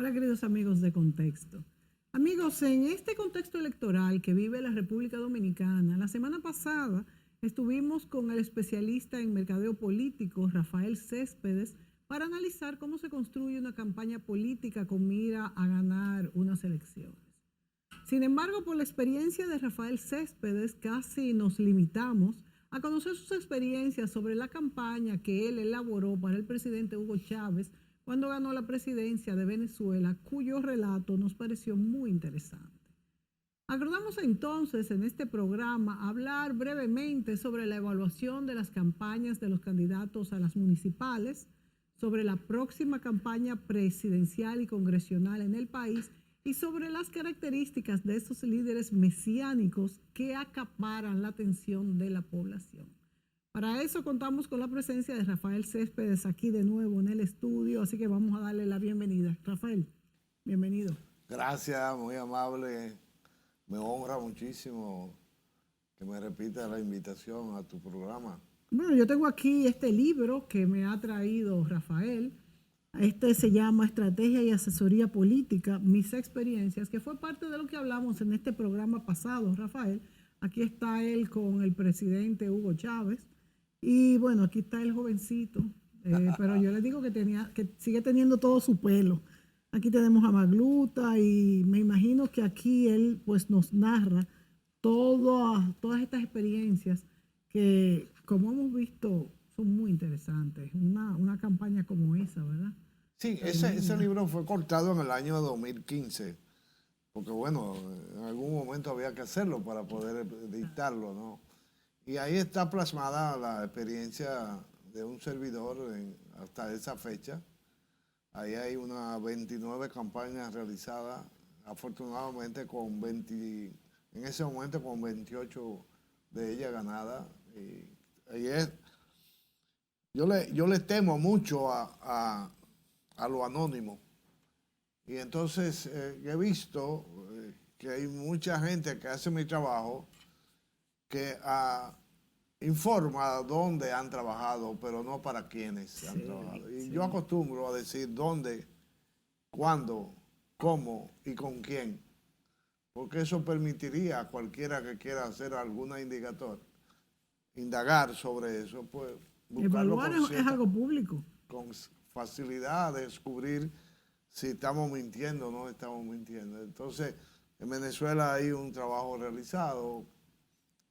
Hola, queridos amigos de Contexto. Amigos, en este contexto electoral que vive la República Dominicana, la semana pasada estuvimos con el especialista en mercadeo político, Rafael Céspedes, para analizar cómo se construye una campaña política con mira a ganar unas elecciones. Sin embargo, por la experiencia de Rafael Céspedes, casi nos limitamos a conocer sus experiencias sobre la campaña que él elaboró para el presidente Hugo Chávez cuando ganó la presidencia de Venezuela, cuyo relato nos pareció muy interesante. Acordamos entonces en este programa hablar brevemente sobre la evaluación de las campañas de los candidatos a las municipales, sobre la próxima campaña presidencial y congresional en el país y sobre las características de esos líderes mesiánicos que acaparan la atención de la población. Para eso contamos con la presencia de Rafael Céspedes aquí de nuevo en el estudio, así que vamos a darle la bienvenida. Rafael, bienvenido. Gracias, muy amable. Me honra muchísimo que me repita la invitación a tu programa. Bueno, yo tengo aquí este libro que me ha traído Rafael. Este se llama Estrategia y Asesoría Política, mis experiencias, que fue parte de lo que hablamos en este programa pasado, Rafael. Aquí está él con el presidente Hugo Chávez. Y bueno, aquí está el jovencito, pero yo les digo que sigue teniendo todo su pelo. Aquí tenemos a Magluta y me imagino que aquí él pues nos narra todas estas experiencias que, como hemos visto, son muy interesantes. Una campaña como esa, ¿verdad? Sí, ese libro fue cortado en el año 2015, porque bueno, en algún momento había que hacerlo para poder dictarlo, ¿no? Y ahí está plasmada la experiencia de un servidor hasta esa fecha. Ahí hay unas 29 campañas realizadas, afortunadamente en ese momento con 28 de ellas ganadas. Yo le temo mucho a lo anónimo. Y entonces he visto que hay mucha gente que hace mi trabajo que informa dónde han trabajado, pero no para quiénes han trabajado. Y yo acostumbro a decir dónde, cuándo, cómo y con quién, porque eso permitiría a cualquiera que quiera hacer alguna indagar sobre eso, pues buscarlo Evaluar es algo público. Con facilidad de descubrir si estamos mintiendo o no estamos mintiendo. Entonces, en Venezuela hay un trabajo realizado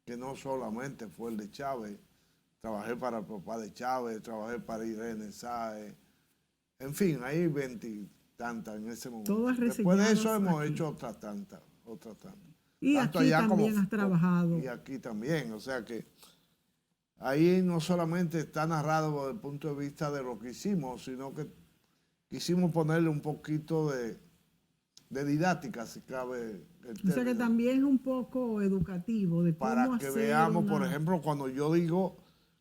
que no solamente fue el de Chávez. Trabajé para el papá de Chávez, trabajé para Irene Sáez. En fin, hay 20 tantas en ese momento. Todas Después de eso reseñadas hemos aquí. hecho otras tantas. Y Tanto aquí allá también has trabajado. Y aquí también. O sea que ahí no solamente está narrado desde el punto de vista de lo que hicimos, sino que quisimos ponerle un poquito de didáctica, si cabe el término. O sea que también es un poco educativo de cómo para que hacer veamos, por ejemplo,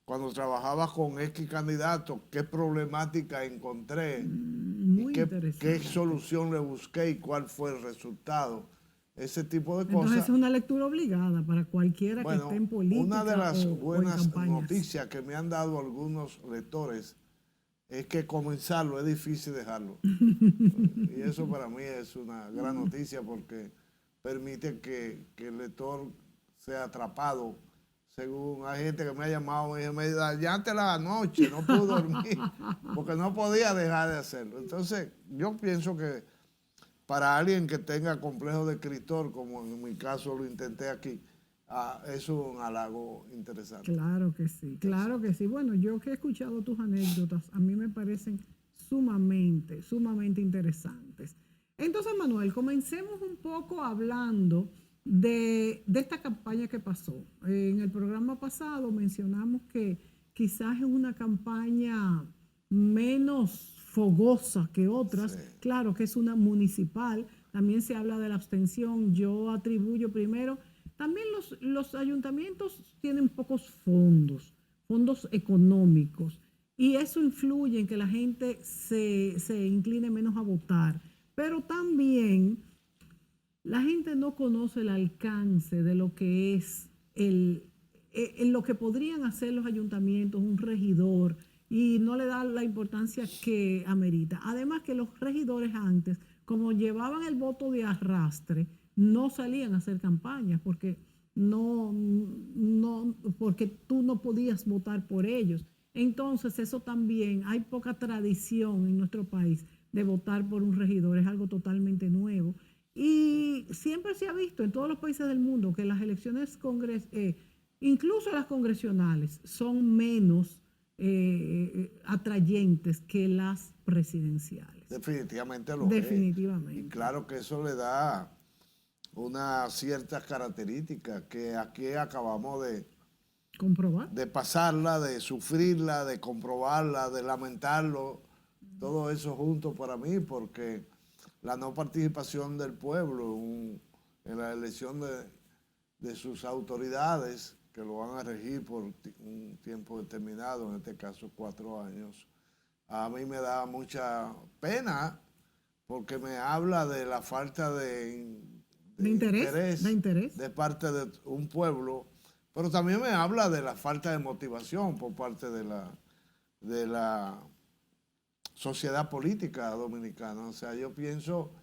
cuando trabajaba con X candidato, qué problemática encontré muy y qué interesante. solución le busqué y cuál fue el resultado. Ese tipo de Entonces cosas. es una lectura obligada para cualquiera que esté en política una de las o en buenas campañas. noticias que me han dado algunos lectores es que comenzarlo es difícil dejarlo. Y eso para mí es una gran noticia porque permite que el lector sea atrapado. Según hay gente que me ha llamado y me dice, ya antes de la noche no pude dormir porque no podía dejar de hacerlo. Entonces, yo pienso que para alguien que tenga complejo de escritor, como en mi caso lo intenté aquí, es un halago interesante. Claro que sí, claro que sí. Bueno, yo que he escuchado tus anécdotas, a mí me parecen sumamente interesantes. Entonces, Manuel, comencemos un poco hablando de esta campaña que pasó. En el programa pasado mencionamos que quizás es una campaña menos fogosa que otras. Sí. Claro que es una municipal. También se habla de la abstención. Yo atribuyo primero, también los ayuntamientos tienen pocos fondos económicos. Y eso influye en que la gente se incline menos a votar. Pero también la gente no conoce el alcance de lo que es lo que podrían hacer los ayuntamientos, un regidor, y no le da la importancia que amerita. Además que los regidores antes como llevaban el voto de arrastre, no salían a hacer campañas porque porque tú no podías votar por ellos. Entonces, eso también, hay poca tradición en nuestro país de votar por un regidor, es algo totalmente nuevo. Y siempre se ha visto en todos los países del mundo que las elecciones incluso las congresionales, son menos atrayentes que las presidenciales. Definitivamente lo Definitivamente. es. Y claro que eso le da unas ciertas características que aquí acabamos comprobar, de pasarla, de sufrirla, de comprobarla, de lamentarlo, todo eso junto para mí, porque la no participación del pueblo en la elección de sus autoridades, que lo van a regir por un tiempo determinado, en este caso 4 años, a mí me da mucha pena porque me habla de la falta de interés de parte de un pueblo, pero también me habla de la falta de motivación por parte de la sociedad política dominicana. O sea, yo pienso,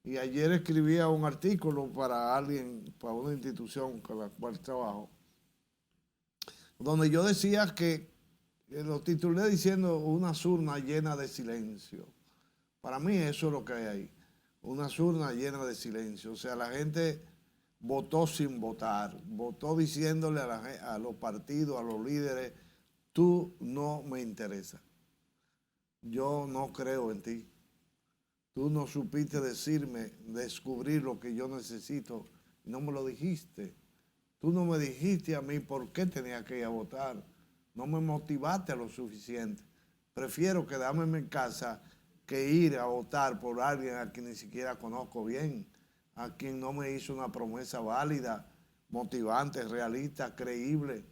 y ayer escribía un artículo para alguien, para una institución con la cual trabajo, donde yo decía que lo titulé diciendo unas urnas llenas de silencio. Para mí eso es lo que hay ahí, unas urnas llenas de silencio. O sea, la gente votó sin votar, votó diciéndole a los partidos, a los líderes, tú no me interesas, yo no creo en ti, tú no supiste decirme, descubrir lo que yo necesito, no me lo dijiste. Tú no me dijiste a mí por qué tenía que ir a votar. No me motivaste lo suficiente. Prefiero quedarme en casa que ir a votar por alguien a quien ni siquiera conozco bien, a quien no me hizo una promesa válida, motivante, realista, creíble.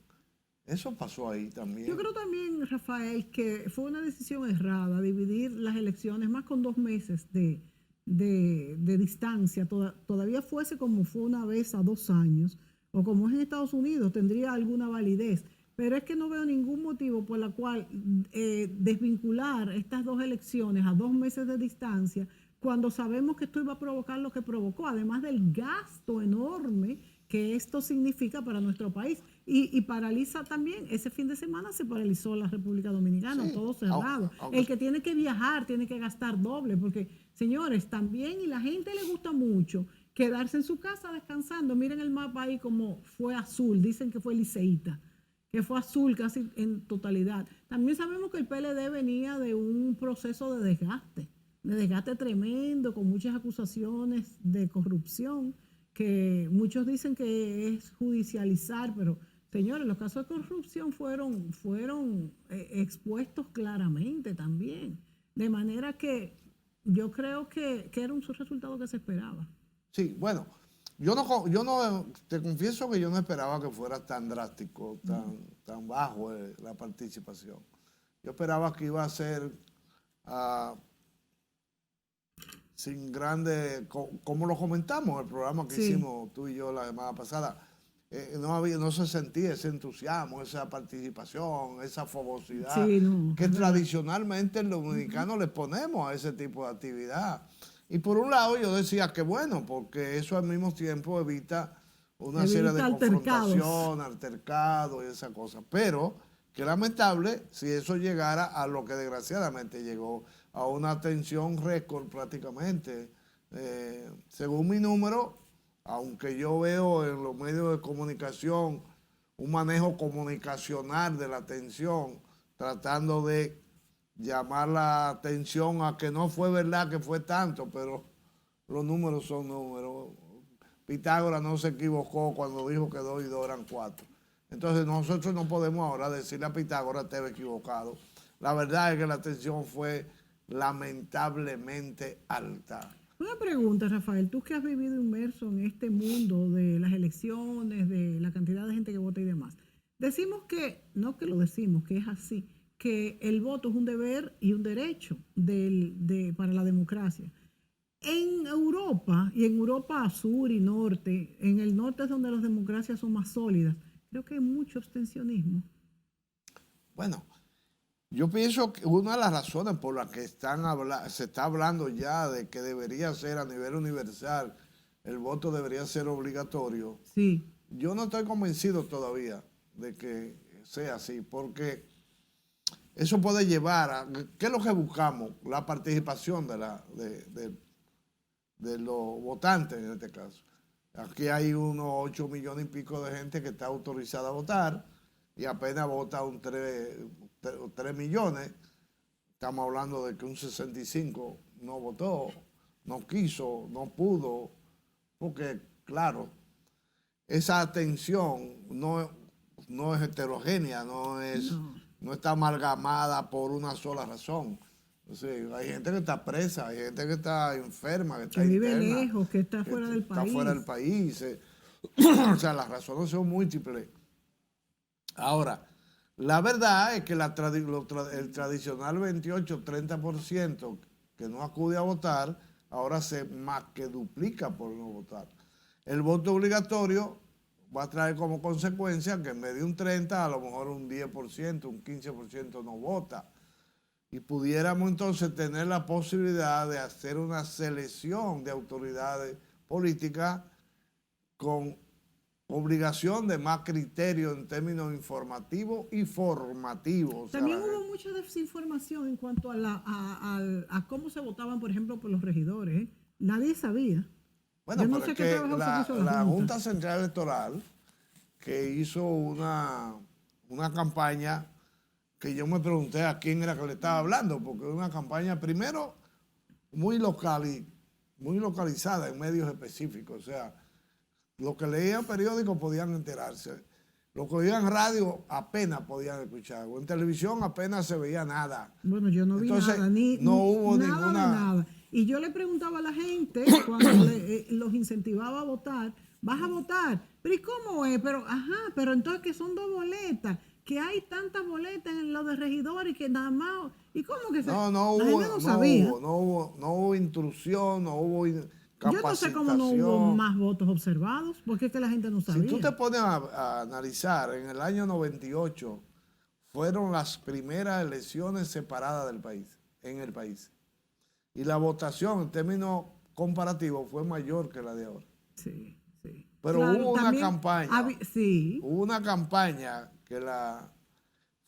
Eso pasó ahí también. Yo creo también, Rafael, que fue una decisión errada dividir las elecciones más con 2 meses de distancia. Todavía fuese como fue una vez a 2 años, o como es en Estados Unidos, tendría alguna validez. Pero es que no veo ningún motivo por la cual desvincular estas 2 elecciones a 2 meses de distancia, cuando sabemos que esto iba a provocar lo que provocó, además del gasto enorme que esto significa para nuestro país. Y paraliza también, ese fin de semana se paralizó la República Dominicana, sí, todo cerrado. El que tiene que viajar tiene que gastar doble, porque, señores, también, y la gente le gusta mucho quedarse en su casa descansando. Miren el mapa ahí como fue azul, dicen que fue liceíta, que fue azul casi en totalidad. También sabemos que el PLD venía de un proceso de desgaste tremendo, con muchas acusaciones de corrupción, que muchos dicen que es judicializar, pero señores, los casos de corrupción fueron expuestos claramente también, de manera que yo creo que era un resultado que se esperaba. Sí, bueno, te confieso que yo no esperaba que fuera tan drástico, tan bajo la participación. Yo esperaba que iba a ser sin grande, como lo comentamos en el programa que hicimos tú y yo la semana pasada, no se sentía ese entusiasmo, esa participación, esa fogosidad que tradicionalmente los dominicanos le ponemos a ese tipo de actividad. Y por un lado yo decía que bueno, porque eso al mismo tiempo evita una serie de confrontación, altercados y esa cosa. Pero que lamentable si eso llegara a lo que desgraciadamente llegó, a una tensión récord prácticamente. Según mi número, aunque yo veo en los medios de comunicación un manejo comunicacional de la tensión, tratando de llamar la atención a que no fue verdad que fue tanto, pero los números son números. Pitágoras no se equivocó cuando dijo que 2 y 2 eran 4. Entonces nosotros no podemos ahora decirle a Pitágoras que estaba equivocado. La verdad es que la tensión fue lamentablemente alta. Una pregunta, Rafael, tú que has vivido inmerso en este mundo de las elecciones, de la cantidad de gente que vota y demás. Decimos que, no que lo decimos, que es así, que el voto es un deber y un derecho para la democracia. En Europa, y en Europa sur y norte, en el norte es donde las democracias son más sólidas, creo que hay mucho abstencionismo. Bueno, Yo pienso que una de las razones por las que se está hablando ya de que debería ser a nivel universal, el voto debería ser obligatorio, Sí. yo no estoy convencido todavía de que sea así, porque eso puede llevar a, ¿qué es lo que buscamos? La participación de los votantes en este caso. Aquí hay unos 8 millones y pico de gente que está autorizada a votar y apenas vota un 3 millones. Estamos hablando de que un 65 no votó, no quiso, no pudo, porque claro, esa atención no es heterogénea, no está amalgamada por una sola razón. Entonces, hay gente que está presa, hay gente que está enferma, que está Que vive interna, lejos, que está que fuera del está país. fuera del país. O sea, las razones son múltiples. Ahora, la verdad es que el tradicional 28-30% que no acude a votar, ahora se más que duplica por no votar. El voto obligatorio va a traer como consecuencia que en vez de un 30%, a lo mejor un 10%, un 15% no vota. Y pudiéramos entonces tener la posibilidad de hacer una selección de autoridades políticas con obligación de más criterio en términos informativos y formativos. También hubo mucha desinformación en cuanto a cómo se votaban, por ejemplo, por los regidores. ¿Eh? Nadie sabía. Bueno, Yo no pero sé es qué que trabajo se hizo la Junta Central Electoral, que hizo una campaña que yo me pregunté a quién era que le estaba hablando, porque es una campaña, primero, muy localizada en medios específicos. O sea, los que leían periódicos podían enterarse. Los que oían radio apenas podían escuchar. O en televisión apenas se veía nada. Bueno, yo no vi Entonces, nada, no hubo nada ninguna... de nada. Y yo le preguntaba a la gente cuando los incentivaba a votar, ¿vas a votar? Pero ¿y cómo es? Pero, pero entonces que son 2 boletas, que hay tantas boletas en lo de regidores que nada más... ¿Y cómo que se...? No La gente no sabía. no hubo intrusión, no hubo capacitación. Yo no sé cómo no hubo más votos observados, porque es que la gente no sabía. Si tú te pones a analizar, en el año 98 fueron las primeras elecciones separadas del país, en el país. Y la votación en términos comparativos fue mayor que la de ahora. Sí, sí. Pero Claro, hubo una también campaña, sí. hubo una campaña que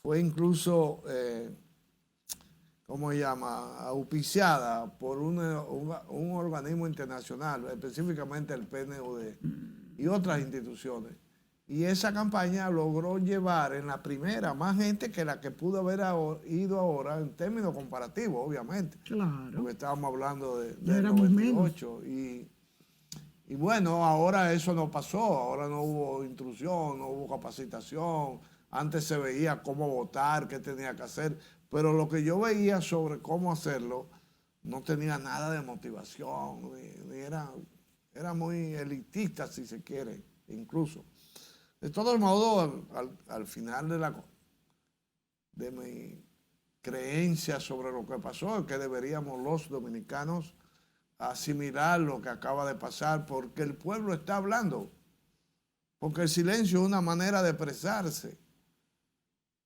fue incluso, ¿cómo se llama?, auspiciada por un organismo internacional, específicamente el PNUD y otras instituciones. Y esa campaña logró llevar en la primera más gente que la que pudo haber ido ahora en términos comparativos, obviamente. Claro. Porque estábamos hablando de No éramos 98. Y bueno, ahora eso no pasó, ahora no hubo instrucción, no hubo capacitación. Antes se veía cómo votar, qué tenía que hacer, pero lo que yo veía sobre cómo hacerlo no tenía nada de motivación, ni era muy elitista, si se quiere, incluso. De todos modos, al final de mi creencia sobre lo que pasó, es que deberíamos los dominicanos asimilar lo que acaba de pasar, porque el pueblo está hablando, porque el silencio es una manera de expresarse.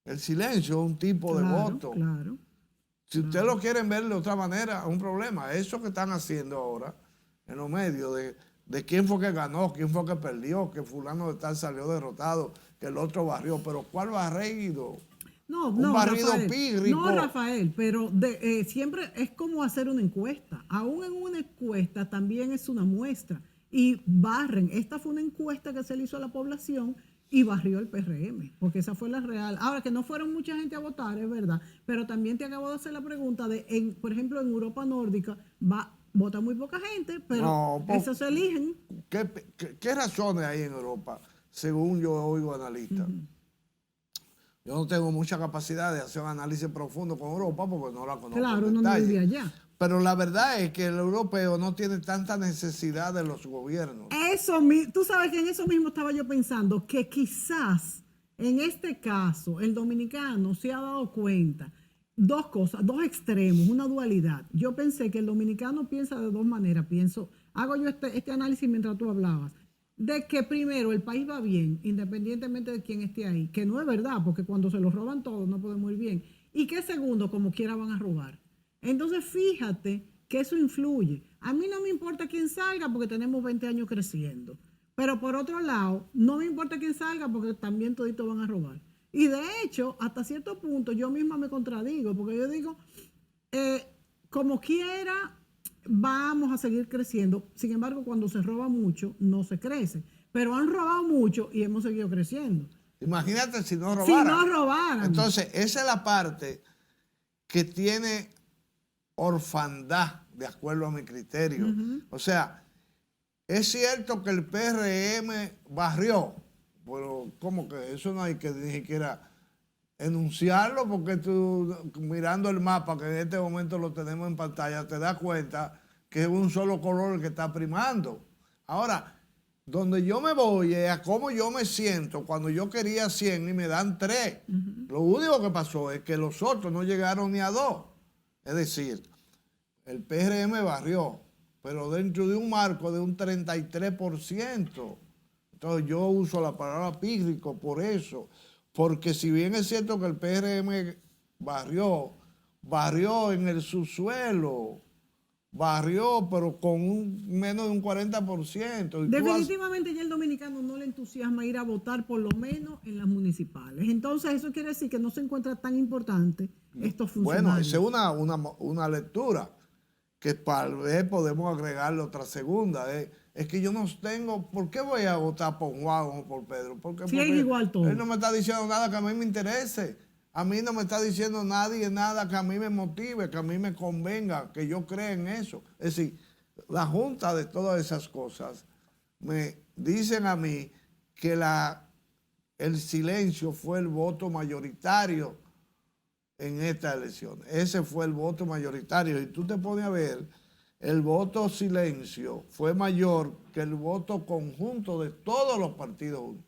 El silencio es un tipo de voto. Claro. Si ustedes lo quieren ver de otra manera, es un problema. Eso que están haciendo ahora en los medios de quién fue que ganó, quién fue que perdió, que fulano de tal salió derrotado, que el otro barrió. Pero ¿cuál barrido? Un barrido Rafael, pírrico. No, Rafael, pero siempre es como hacer una encuesta. Aún en una encuesta también es una muestra. Y barren. Esta fue una encuesta que se le hizo a la población y barrió el PRM, porque esa fue la real. Ahora, que no fueron mucha gente a votar, es verdad, pero también te acabo de hacer la pregunta por ejemplo, en Europa Nórdica vota muy poca gente, pero esos se eligen. ¿Qué razones hay en Europa, según yo oigo analistas? Yo no tengo mucha capacidad de hacer un análisis profundo con Europa porque no la conozco. Claro, uno no vive allá. Pero la verdad es que el europeo no tiene tanta necesidad de los gobiernos. Tú sabes que en eso mismo estaba yo pensando, que quizás en este caso el dominicano se ha dado cuenta, 2 cosas, 2 extremos, una dualidad. Yo pensé que el dominicano piensa de 2 maneras. Hago yo este análisis mientras tú hablabas, de que primero el país va bien, independientemente de quién esté ahí, que no es verdad, porque cuando se lo roban todo no podemos ir bien. y que segundo, como quiera, van a robar. Entonces, fíjate que eso influye. A mí no me importa quién salga porque tenemos 20 años creciendo. Pero por otro lado, no me importa quién salga porque también toditos van a robar. Y de hecho, hasta cierto punto, yo misma me contradigo porque yo digo, como quiera, vamos a seguir creciendo. Sin embargo, cuando se roba mucho, no se crece. Pero han robado mucho y hemos seguido creciendo. Imagínate si no robaran. Si no robaran. Entonces, esa es la parte que tiene orfandad, de acuerdo a mi criterio. O sea, es cierto que el PRM barrió, pero ¿cómo que eso no hay que ni siquiera enunciarlo? Porque tú, mirando el mapa, que en este momento lo tenemos en pantalla, te das cuenta que es un solo color el que está primando. Ahora, donde yo me voy es a cómo yo me siento cuando yo quería 100 y me dan 3. Lo único que pasó es que los otros no llegaron ni a 2. Es decir, el PRM barrió, pero dentro de un marco de un 33%. Entonces yo uso la palabra pírrico por eso, porque si bien es cierto que el PRM barrió en el subsuelo, barrió, pero con menos de un 40%. Definitivamente ya el dominicano no le entusiasma ir a votar, por lo menos en las municipales. Entonces eso quiere decir que no se encuentra tan importante estos funcionarios. Bueno, esa es una lectura que tal vez podemos agregarle otra segunda. Es que yo no tengo, ¿por qué voy a votar por Juan o por Pedro? Porque es igual todo. Él no me está diciendo nada que a mí me interese. A mí no me está diciendo nadie nada que a mí me motive, que a mí me convenga, que yo crea en eso. Es decir, la junta de todas esas cosas me dicen a mí que el silencio fue el voto mayoritario en esta elección. Ese fue el voto mayoritario. Y tú te pones a ver, el voto silencio fue mayor que el voto conjunto de todos los partidos juntos.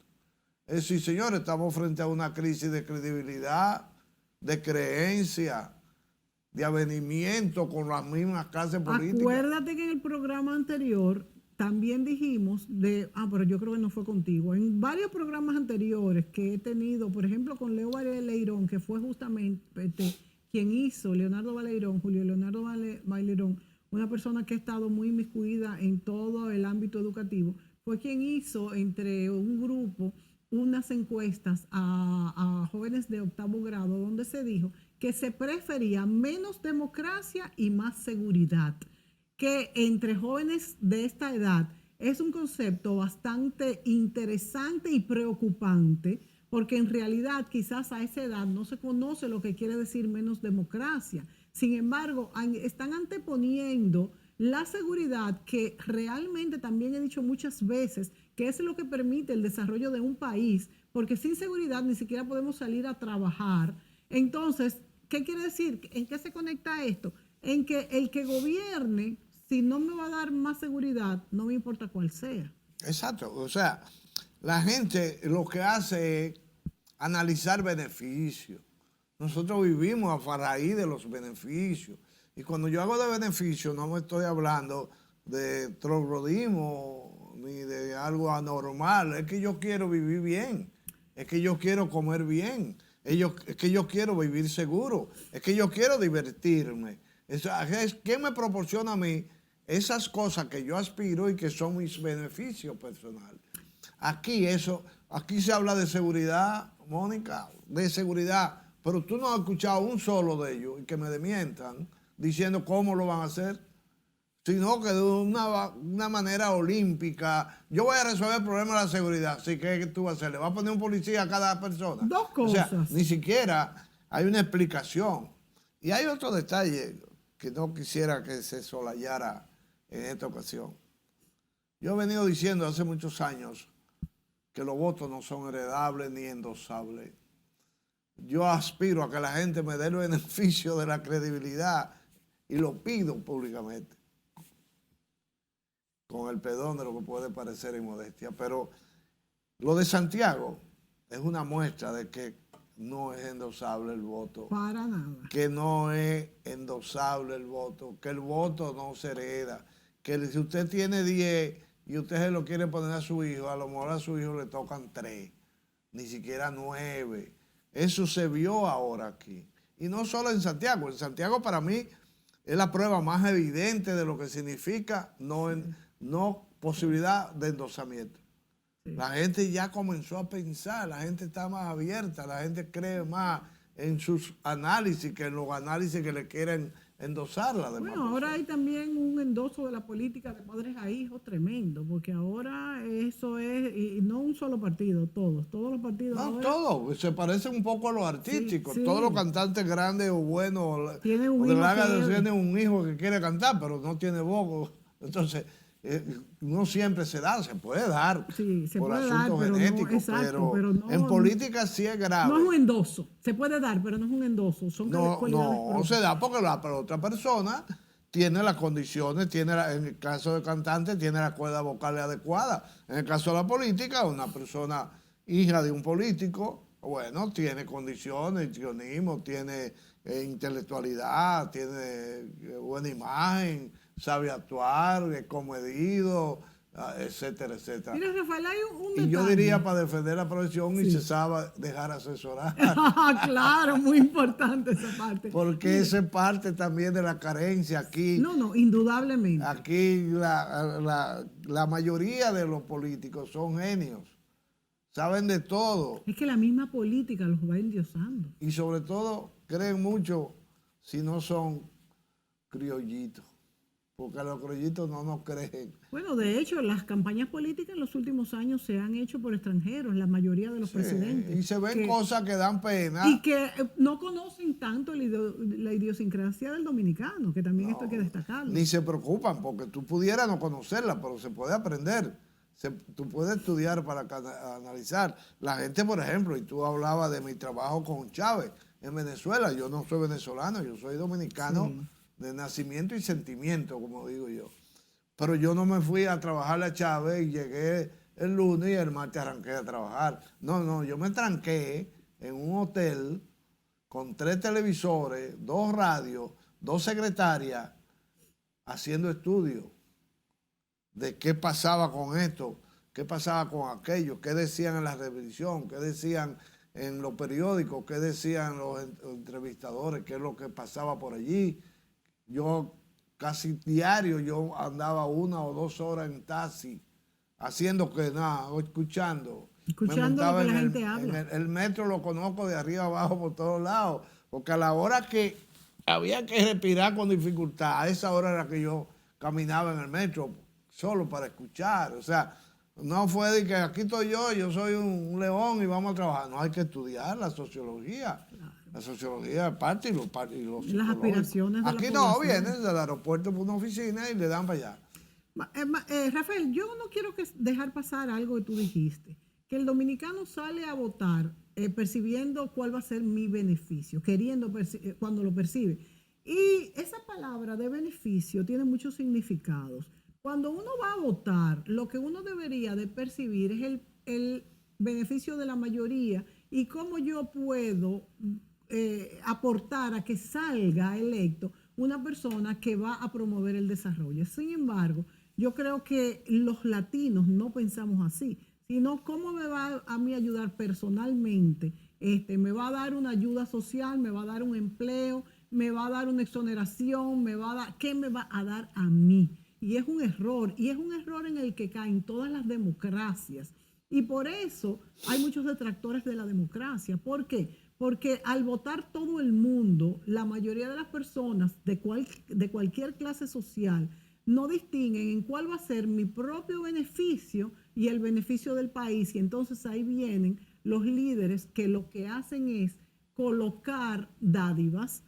Es decir, señores, estamos frente a una crisis de credibilidad, de creencia, de avenimiento con las mismas clases políticas. Acuérdate que en el programa anterior también dijimos pero yo creo que no fue contigo. En varios programas anteriores que he tenido, por ejemplo, con Leo Baleirón, que fue justamente quien hizo, Julio Leonardo Baleirón, una persona que ha estado muy inmiscuida en todo el ámbito educativo, fue quien hizo entre un grupo unas encuestas a jóvenes de 8º grado donde se dijo que se prefería menos democracia y más seguridad, que entre jóvenes de esta edad es un concepto bastante interesante y preocupante, porque en realidad quizás a esa edad no se conoce lo que quiere decir menos democracia. Sin embargo, están anteponiendo la seguridad, que realmente también he dicho muchas veces que es lo que permite el desarrollo de un país, porque sin seguridad ni siquiera podemos salir a trabajar. Entonces, ¿qué quiere decir? ¿En qué se conecta esto? En que el que gobierne, si no me va a dar más seguridad, no me importa cuál sea. Exacto. O sea, la gente lo que hace es analizar beneficios. Nosotros vivimos a raíz de los beneficios. Y cuando yo hablo de beneficios, no me estoy hablando de troglodismo ni de algo anormal. Es que yo quiero vivir bien. Es que yo quiero comer bien. Es que yo quiero vivir seguro. Es que yo quiero divertirme. ¿Qué me proporciona a mí esas cosas que yo aspiro y que son mis beneficios personales? Aquí se habla de seguridad, Mónica, de seguridad. Pero tú no has escuchado un solo de ellos y que me desmientan diciendo cómo lo van a hacer, sino que de una manera olímpica. Yo voy a resolver el problema de la seguridad. Así que tú vas a hacer, ¿le vas a poner un policía a cada persona? Dos cosas. O sea, ni siquiera hay una explicación. Y hay otro detalle que no quisiera que se solayara en esta ocasión. Yo he venido diciendo hace muchos años que los votos no son heredables ni endosables. Yo aspiro a que la gente me dé el beneficio de la credibilidad y lo pido públicamente, con el perdón de lo que puede parecer inmodestia. Pero lo de Santiago es una muestra de que no es endosable el voto. Para nada. Que no es endosable el voto, que el voto no se hereda, que si usted tiene 10 y usted se lo quiere poner a su hijo, a lo mejor a su hijo le tocan 3, ni siquiera 9. Eso se vio ahora aquí. Y no solo en Santiago. En Santiago para mí es la prueba más evidente de lo que significa no posibilidad de endosamiento. Sí. La gente ya comenzó a pensar, la gente está más abierta, la gente cree más en sus análisis que en los análisis que le quieren endosar la demás. Bueno, ahora hay también un endoso de la política de padres a hijos tremendo, porque ahora eso es, y no un solo partido, todos los partidos. No, ahora, todos, se parecen un poco a los artísticos, sí. Todos los cantantes grandes o buenos, tienen un hijo que quiere cantar, pero no tiene voz, entonces no siempre se da, se puede dar sí, se por puede asuntos dar, genéticos, no, exacto, pero no, en política sí es grave. No es un endoso, se puede dar, pero no es un endoso. Son no se da porque la otra persona tiene las condiciones, en el caso de cantante, tiene la cuerda vocal adecuada. En el caso de la política, una persona hija de un político, bueno, tiene condiciones, sionismo, tiene intelectualidad, tiene buena imagen, sabe actuar, es comedido, etcétera, etcétera. Mira, Rafael, hay un detalle. Y yo diría para defender la profesión y se sabe dejar asesorar. Claro, muy importante esa parte. Porque esa es parte también de la carencia aquí. No, indudablemente. Aquí la mayoría de los políticos son genios, saben de todo. Es que la misma política los va endiosando. Y sobre todo creen mucho si no son criollitos. Porque a los criollitos no nos creen. Bueno, de hecho, las campañas políticas en los últimos años se han hecho por extranjeros, la mayoría de los presidentes. Y se ven cosas que dan pena. Y que no conocen tanto la idiosincrasia del dominicano, que también esto hay que destacarlo. Ni se preocupan, porque tú pudieras no conocerla, pero se puede aprender. Tú puedes estudiar para analizar. La gente, por ejemplo, y tú hablabas de mi trabajo con Chávez en Venezuela. Yo no soy venezolano, yo soy dominicano. Sí. De nacimiento y sentimiento, como digo yo. Pero yo no me fui a trabajar a Chávez y llegué el lunes y el martes arranqué a trabajar. No, yo me tranqué en un hotel con 3 televisores, 2 radios, 2 secretarias, haciendo estudios de qué pasaba con esto, qué pasaba con aquello, qué decían en la televisión, qué decían en los periódicos, qué decían los entrevistadores, qué es lo que pasaba por allí. Yo casi diario yo andaba 1 o 2 horas en taxi, haciendo que nada, escuchando. Escuchando lo que la gente habla. El metro lo conozco de arriba abajo por todos lados, porque a la hora que había que respirar con dificultad, a esa hora era que yo caminaba en el metro solo para escuchar. O sea, no fue de que aquí estoy yo soy un león y vamos a trabajar. No, hay que estudiar la sociología. Claro. La sociología es parte y los las aspiraciones de aquí la no, población. vienen del aeropuerto por una oficina y le dan para allá. Rafael, yo no quiero dejar pasar algo que tú dijiste, que el dominicano sale a votar percibiendo cuál va a ser mi beneficio, queriendo cuando lo percibe. Y esa palabra de beneficio tiene muchos significados. Cuando uno va a votar, lo que uno debería de percibir es el beneficio de la mayoría y cómo yo puedo aportar a que salga electo una persona que va a promover el desarrollo. Sin embargo, yo creo que los latinos no pensamos así, sino cómo me va a mí ayudar personalmente. Me va a dar una ayuda social, me va a dar un empleo, me va a dar una exoneración, ¿qué me va a dar a mí? Y es un error en el que caen todas las democracias. Y por eso hay muchos detractores de la democracia. ¿Por qué? Porque al votar todo el mundo, la mayoría de las personas de cualquier clase social no distinguen en cuál va a ser mi propio beneficio y el beneficio del país. Y entonces ahí vienen los líderes que lo que hacen es colocar dádivas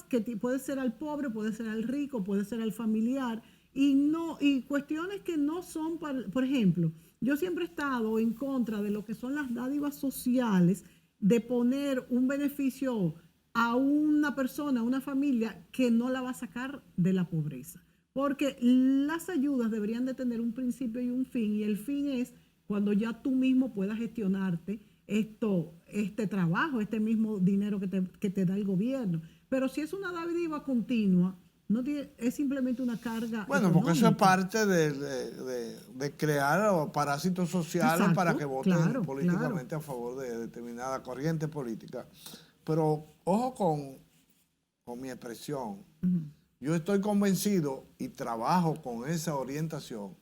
que puede ser al pobre, puede ser al rico, puede ser al familiar, y cuestiones que no son, por ejemplo, yo siempre he estado en contra de lo que son las dádivas sociales, de poner un beneficio a una persona, a una familia que no la va a sacar de la pobreza. Porque las ayudas deberían de tener un principio y un fin, y el fin es cuando ya tú mismo puedas gestionarte este trabajo, este mismo dinero que te da el gobierno. Pero si es una dádiva continua, es simplemente una carga. Bueno, porque eso es parte de crear parásitos sociales. Exacto, para que voten políticamente a favor de determinada corriente política. pero ojo con mi expresión. Yo estoy convencido y trabajo con esa orientación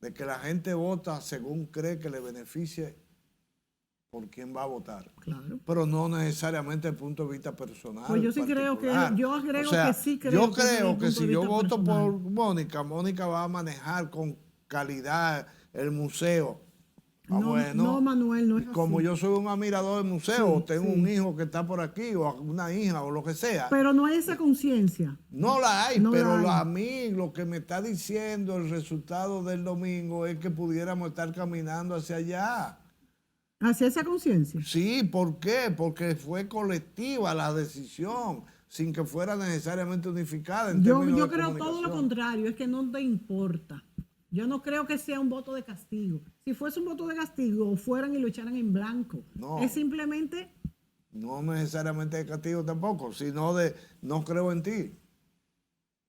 de que la gente vota según cree que le beneficie por quién va a votar. Claro. Pero no necesariamente desde el punto de vista personal. Pues yo sí creo que, yo agrego o sea, que sí creo yo que desde el creo que punto si de yo vista voto personal. por Mónica va a manejar con calidad el museo. Ah, No, bueno, no, Manuel, no es como así. yo soy un admirador del museo, Sí, tengo sí. un hijo que está por aquí, o una hija, o lo que sea. Pero no hay esa conciencia. No la hay, No pero la hay. a mí lo que me está diciendo el resultado del domingo es que pudiéramos estar caminando hacia allá. Hacia esa conciencia. Sí, ¿por qué? Porque fue colectiva la decisión, sin que fuera necesariamente unificada en términos Yo de creo todo lo comunicación. contrario, es que no te importa. Yo no creo que sea un voto de castigo. Si fuese un voto de castigo, fueran y lo echaran en blanco. No. Es simplemente... No necesariamente de castigo tampoco, sino de no creo en ti.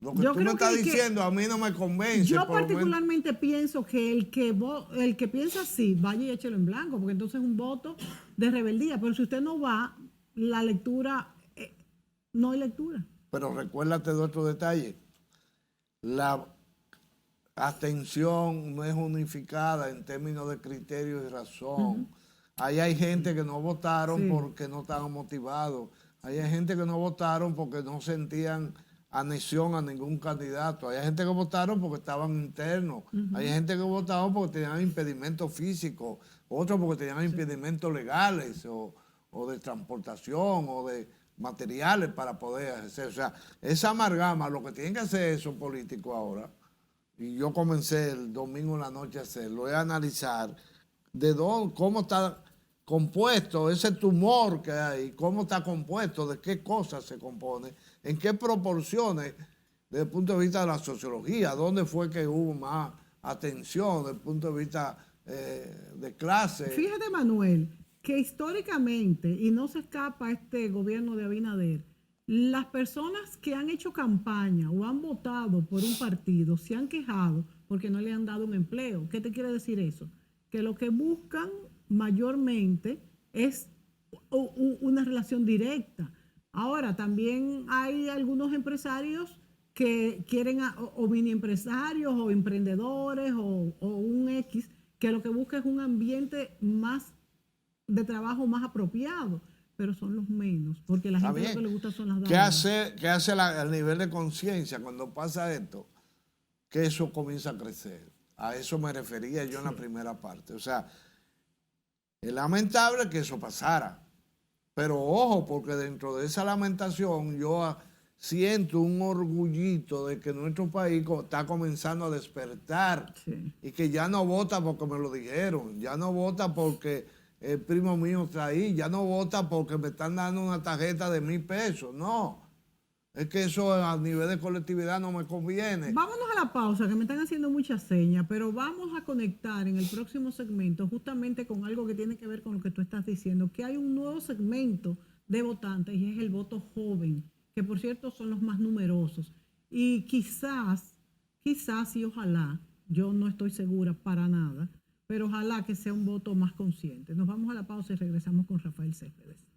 Lo que Yo tú me creo estás que diciendo a mí no me convence. yo por lo menos. particularmente pienso que el que piensa así, vaya y échelo en blanco, porque entonces es un voto de rebeldía. Pero si usted no va, la lectura, no hay lectura. Pero recuérdate de otro detalle. La abstención no es unificada en términos de criterio y razón. Ahí hay gente que no votaron porque no estaban motivados. Ahí hay gente que no votaron porque no sentían anexión a ningún candidato. Hay gente que votaron porque estaban internos. Hay gente que votaron porque tenían impedimentos físicos. Otros porque tenían impedimentos legales o de transportación o de materiales para poder ejercer. O sea, esa amalgama, lo que tienen que hacer esos políticos ahora, y yo comencé el domingo en la noche a hacerlo, es analizar de dónde, cómo está compuesto ese tumor que hay, cómo está compuesto, de qué cosas se compone, en qué proporciones, desde el punto de vista de la sociología, dónde fue que hubo más atención, desde el punto de vista de clase. Fíjate, Manuel, que históricamente, y no se escapa este gobierno de Abinader, las personas que han hecho campaña o han votado por un partido se han quejado porque no le han dado un empleo. ¿Qué te quiere decir eso? Que lo que buscan mayormente es una relación directa. Ahora, también hay algunos empresarios que quieren, o mini empresarios, o emprendedores, o un X, que lo que busca es un ambiente más de trabajo más apropiado, pero son los menos, porque la gente lo que le gusta son las dadas. ¿Qué hace el nivel de conciencia cuando pasa esto? Que eso comienza a crecer. A eso me refería yo en la primera parte. O sea, es lamentable que eso pasara, pero ojo, porque dentro de esa lamentación yo siento un orgullito de que nuestro país está comenzando a despertar y que ya no vota porque me lo dijeron, ya no vota porque el primo mío está ahí, ya no vota porque me están dando una tarjeta de 1,000 pesos, no. Es que eso a nivel de colectividad no me conviene. Vámonos a la pausa, que me están haciendo muchas señas, pero vamos a conectar en el próximo segmento justamente con algo que tiene que ver con lo que tú estás diciendo, que hay un nuevo segmento de votantes y es el voto joven, que por cierto son los más numerosos. Y quizás y ojalá, yo no estoy segura para nada, pero ojalá que sea un voto más consciente. Nos vamos a la pausa y regresamos con Rafael Céspedes.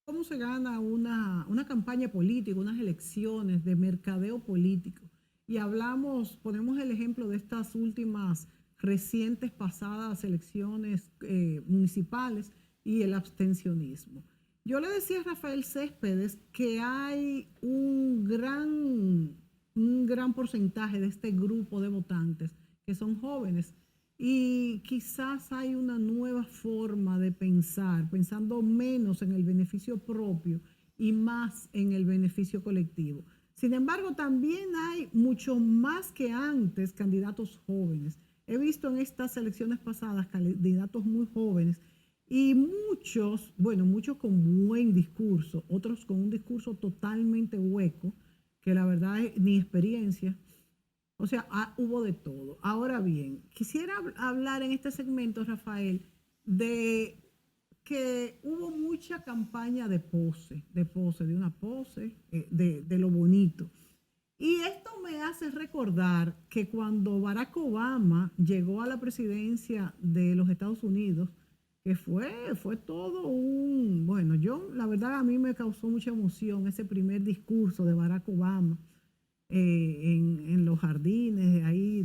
¿Cómo se gana una campaña política, unas elecciones de mercadeo político? Y ponemos el ejemplo de estas últimas recientes pasadas elecciones municipales y el abstencionismo. Yo le decía a Rafael Céspedes que hay un gran porcentaje de este grupo de votantes que son jóvenes. Y quizás hay una nueva forma de pensar, pensando menos en el beneficio propio y más en el beneficio colectivo. Sin embargo, también hay mucho más que antes candidatos jóvenes. He visto en estas elecciones pasadas candidatos muy jóvenes y muchos con buen discurso, otros con un discurso totalmente hueco, que la verdad es ni experiencia. O sea, hubo de todo. Ahora bien, quisiera hablar en este segmento, Rafael, de que hubo mucha campaña de una pose, de lo bonito. Y esto me hace recordar que cuando Barack Obama llegó a la presidencia de los Estados Unidos, que fue todo bueno, la verdad a mí me causó mucha emoción ese primer discurso de Barack Obama en los jardines ahí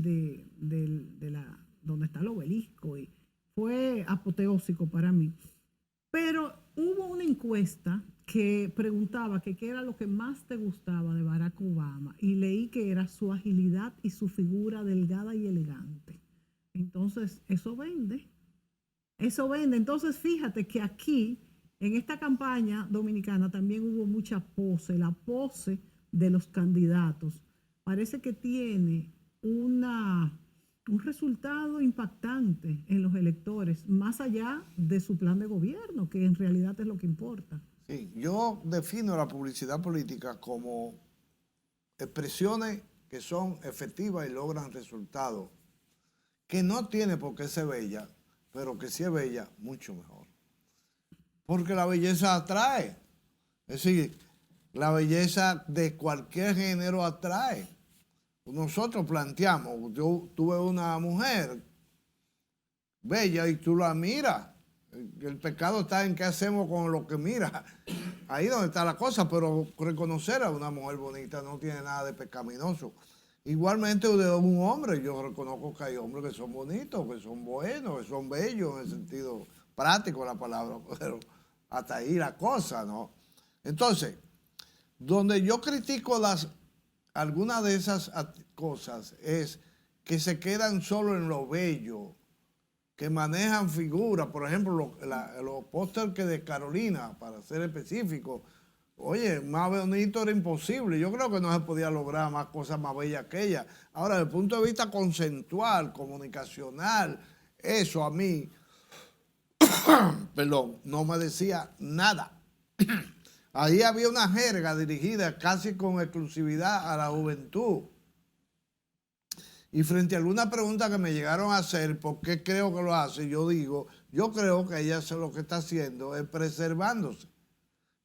donde está el obelisco, y fue apoteósico para mí. Pero hubo una encuesta que preguntaba que qué era lo que más te gustaba de Barack Obama, y leí que era su agilidad y su figura delgada y elegante. Entonces, eso vende. Entonces, fíjate que aquí, en esta campaña dominicana, también hubo mucha pose, la pose de los candidatos. Parece que tiene un resultado impactante en los electores, más allá de su plan de gobierno, que en realidad es lo que importa. Sí, yo defino la publicidad política como expresiones que son efectivas y logran resultados, que no tiene por qué ser bella, pero que si es bella, mucho mejor. Porque la belleza atrae. Es decir, la belleza de cualquier género atrae. Nosotros planteamos, yo tuve una mujer bella y tú la miras. El pecado está en qué hacemos con lo que mira. Ahí donde está la cosa, pero reconocer a una mujer bonita no tiene nada de pecaminoso. Igualmente de un hombre, yo reconozco que hay hombres que son bonitos, que son buenos, que son bellos en el sentido práctico de la palabra, pero hasta ahí la cosa, ¿no? Entonces, donde yo critico algunas de esas cosas es que se quedan solo en lo bello, que manejan figuras, por ejemplo, los pósters que de Carolina, para ser específico, oye, más bonito era imposible. Yo creo que no se podía lograr más cosas más bellas que ella. Ahora, desde el punto de vista conceptual, comunicacional, eso a mí, perdón, no me decía nada. Ahí había una jerga dirigida casi con exclusividad a la juventud. Y frente a alguna pregunta que me llegaron a hacer, ¿por qué creo que lo hace? Yo digo, yo creo que ella lo que está haciendo es preservándose.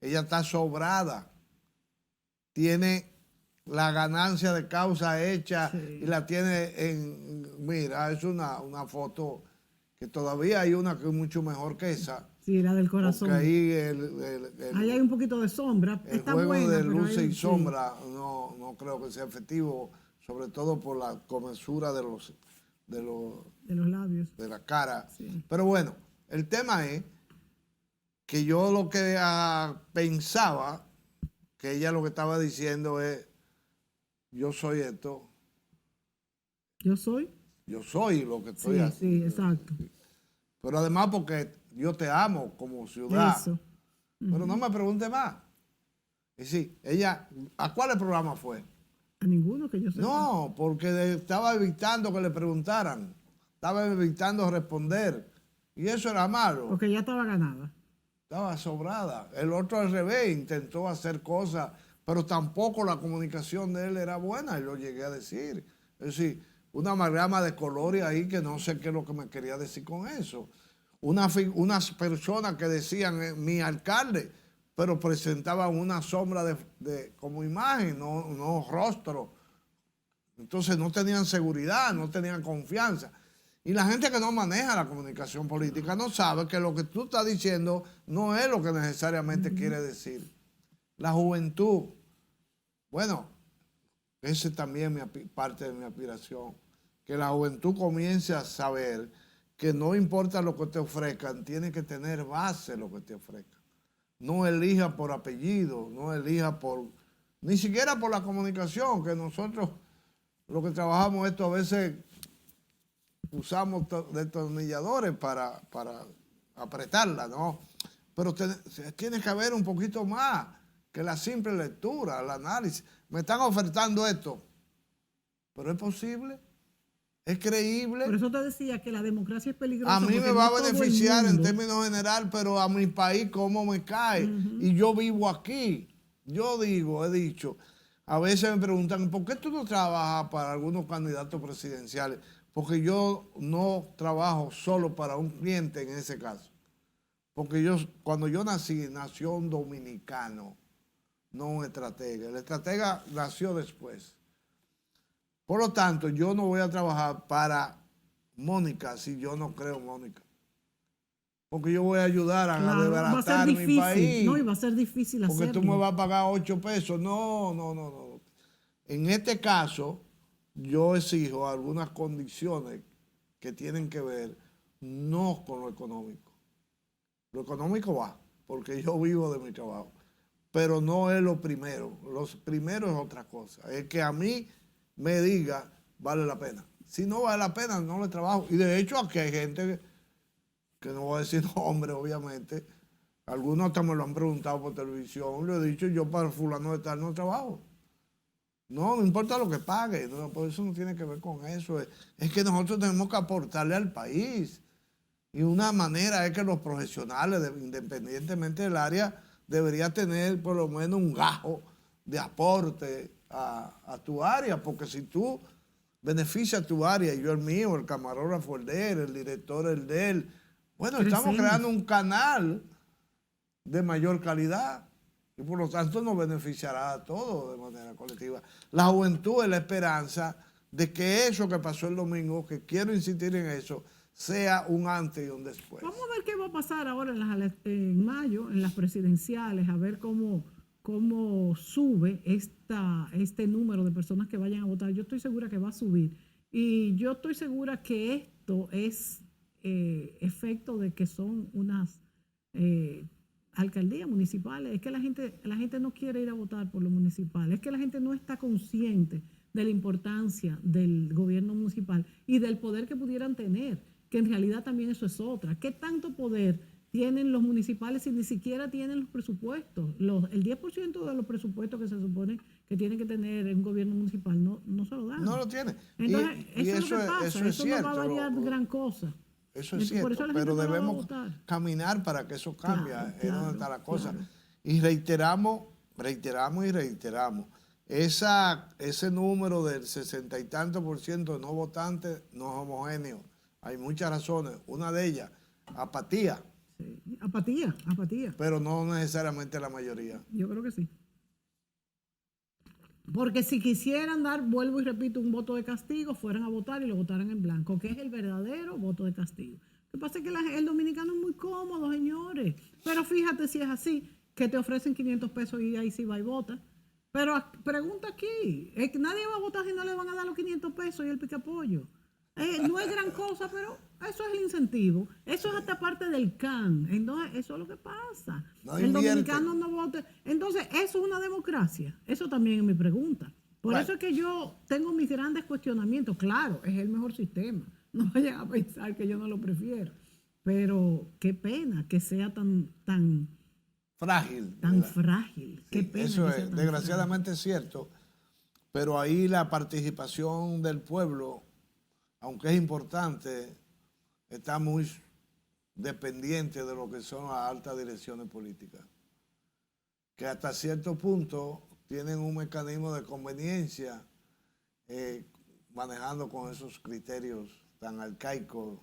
Ella está sobrada. Tiene la ganancia de causa hecha, sí, y la tiene mira, es una foto que todavía hay una que es mucho mejor que esa. Sí, la del corazón. Porque ahí ahí hay un poquito de sombra. El está juego buena, de luces y sombra no creo que sea efectivo, sobre todo por la comensura de los labios, de la cara. Sí. Pero bueno, el tema es que yo lo que pensaba, que ella lo que estaba diciendo es, yo soy esto. ¿Yo soy? Yo soy lo que estoy haciendo. Sí, exacto. Pero además porque yo te amo como ciudad. Eso. Pero no me pregunte más. Y sí, ella, ¿a cuál programa fue? A ninguno que yo sepa. No, porque estaba evitando que le preguntaran. Estaba evitando responder. Y eso era malo. Porque ya estaba ganada. Estaba sobrada. El otro al revés, intentó hacer cosas, pero tampoco la comunicación de él era buena, y lo llegué a decir. Es decir, una amalgama de colores ahí que no sé qué es lo que me quería decir con eso. Unas personas que decían mi alcalde, pero presentaban una sombra como imagen, no rostro. Entonces no tenían seguridad, no tenían confianza. Y la gente que no maneja la comunicación política no sabe que lo que tú estás diciendo no es lo que necesariamente quiere decir. La juventud, bueno, esa es también parte de mi aspiración, que la juventud comience a saber que no importa lo que te ofrezcan, tiene que tener base lo que te ofrezcan. No elija por apellido, no elija ni siquiera por la comunicación, que nosotros lo que trabajamos esto a veces usamos destornilladores para apretarla, ¿no? Pero tiene que haber un poquito más que la simple lectura, el análisis. Me están ofertando esto, pero ¿es posible? ¿Es creíble? Por eso te decía que la democracia es peligrosa. A mí me va a beneficiar en términos general, pero a mi país cómo me cae. Y yo vivo aquí. Yo he dicho, a veces me preguntan, ¿por qué tú no trabajas para algunos candidatos presidenciales? Porque yo no trabajo solo para un cliente en ese caso. Porque cuando yo nació un dominicano, no un estratega. El estratega nació después. Por lo tanto, yo no voy a trabajar para Mónica si yo no creo en Mónica. Porque yo voy a ayudar a Claro, va a ser desbaratar mi difícil, país. no, y va a ser difícil Porque hacerlo. tú me vas a pagar 8 pesos. No. En este caso, yo exijo algunas condiciones que tienen que ver no con lo económico. Lo económico va, porque yo vivo de mi trabajo. Pero no es lo primero. Lo primero es otra cosa. Es que a mí me diga, vale la pena. Si no vale la pena, no le trabajo. Y de hecho, aquí hay gente que no voy a decir nombre, obviamente. Algunos hasta me lo han preguntado por televisión. Le he dicho, yo para fulano de tal no trabajo. No importa lo que pague. No, por eso no tiene que ver con eso. Es que nosotros tenemos que aportarle al país. Y una manera es que los profesionales, independientemente del área, deberían tener por lo menos un gajo de aporte a tu área. Porque si tú beneficias tu área, yo el mío, el camarógrafo el de él, el director el de él, bueno, estamos creando un canal de mayor calidad y por lo tanto nos beneficiará a todos de manera colectiva. La juventud es la esperanza de que eso que pasó el domingo, que quiero insistir en eso, sea un antes y un después. Vamos a ver qué va a pasar ahora en mayo, en las presidenciales, a ver cómo sube este número de personas que vayan a votar. Yo estoy segura que va a subir. Y yo estoy segura que esto es efecto de que son unas alcaldías municipales. Es que la gente no quiere ir a votar por lo municipal. Es que la gente no está consciente de la importancia del gobierno municipal y del poder que pudieran tener, que en realidad también eso es otra. ¿Qué tanto poder tienen los municipales si ni siquiera tienen los presupuestos? El 10% de los presupuestos que se supone que tiene que tener un gobierno municipal no se lo dan. No lo tiene. Entonces, y eso es lo que pasa. eso es eso cierto, no va a variar gran cosa. Eso es cierto, pero debemos caminar para que eso cambie. Es donde está la cosa. Claro. Y reiteramos. Ese número del 60 y tanto % de no votantes no es homogéneo. Hay muchas razones. Una de ellas, apatía. Sí. Apatía. Pero no necesariamente la mayoría. Yo creo que sí. Porque si quisieran dar, vuelvo y repito, un voto de castigo, fueran a votar y lo votaran en blanco, que es el verdadero voto de castigo. Lo que pasa es que el dominicano es muy cómodo, señores. Pero fíjate si es así, que te ofrecen 500 pesos y ahí sí va y vota. Pero pregunta aquí, nadie va a votar si no le van a dar los 500 pesos y el picapollo. No es gran cosa, pero eso es el incentivo. Eso es hasta parte del CAN. Entonces, eso es lo que pasa. El dominicano no vota. Entonces, ¿eso es una democracia? Eso también es mi pregunta. Por eso es que yo tengo mis grandes cuestionamientos. Claro, es el mejor sistema. No vayan a pensar que yo no lo prefiero. Pero qué pena que sea tan frágil. Tan frágil. Qué pena. Eso es, desgraciadamente es cierto. Pero ahí la participación del pueblo, aunque es importante, está muy dependiente de lo que son las altas direcciones políticas, que hasta cierto punto tienen un mecanismo de conveniencia manejando con esos criterios tan arcaicos